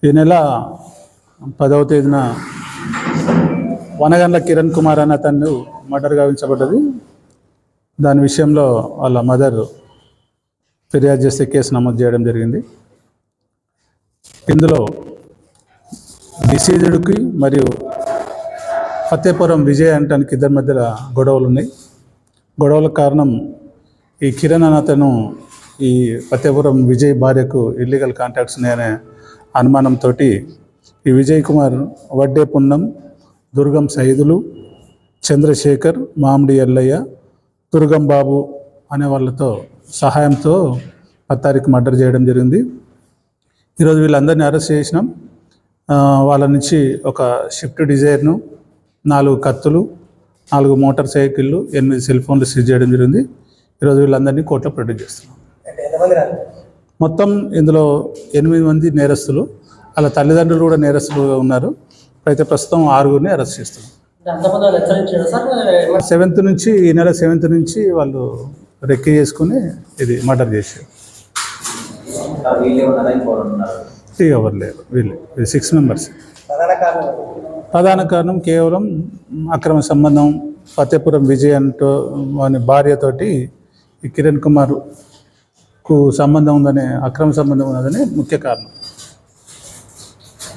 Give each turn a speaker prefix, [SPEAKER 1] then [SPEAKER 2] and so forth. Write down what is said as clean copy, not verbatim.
[SPEAKER 1] ఈ నెల 10వ తేదీన వనగండ్ల కిరణ్ కుమార్ అనే అతను మర్డర్ గావించబడ్డది. దాని విషయంలో వాళ్ళ మదర్ ఫిర్యాదు చేస్తే కేసు నమోదు చేయడం జరిగింది. ఇందులో డిసీజుడికి మరియు ఫతేపురం విజయ్ అంటానికి ఇద్దరి మధ్యలో గొడవలు ఉన్నాయి. గొడవల కారణం ఈ కిరణ్ అనే అతను ఈ ఫతేపురం విజయ్ భార్యకు ఇల్లీగల్ కాంటాక్ట్స్ ఉన్నాయనే అనుమానంతో ఈ విజయ్ కుమార్ వడ్డే పున్నం, దుర్గం సైదులు, చంద్రశేఖర్, మామిడి ఎల్లయ్య, దుర్గం బాబు అనే వాళ్ళతో సహాయంతో 10 తారీఖు మర్డర్ చేయడం జరిగింది. ఈరోజు వీళ్ళందరినీ అరెస్ట్ చేసినాం. వాళ్ళ నుంచి ఒక షిఫ్ట్ డిజైర్ను, 4 కత్తులు, 4 మోటార్ సైకిళ్ళు, 8 సెల్ ఫోన్లు సీజ్ చేయడం జరిగింది. ఈరోజు వీళ్ళందరినీ కోర్టులో ప్రొడ్యూస్ చేస్తున్నాం. మొత్తం ఇందులో 8 మంది నేరస్తులు, వాళ్ళ తల్లిదండ్రులు కూడా నేరస్తులుగా ఉన్నారు. అయితే ప్రస్తుతం 6గురిని అరెస్ట్ చేస్తున్నాం. 7th నుంచి, ఈ నెల 7th నుంచి వాళ్ళు రెక్కి చేసుకుని ఇది మర్డర్ చేశారు. ఎవరు లేరు, వీళ్ళు 6 మెంబర్స్. ప్రధాన కారణం కేవలం అక్రమ సంబంధం. ఫతేపురం విజయ్ అంటూ వాని భార్యతోటి ఈ కిరణ్ కుమార్కు సంబంధం ఉందనే, అక్రమ సంబంధం ఉన్నదని ముఖ్య కారణం.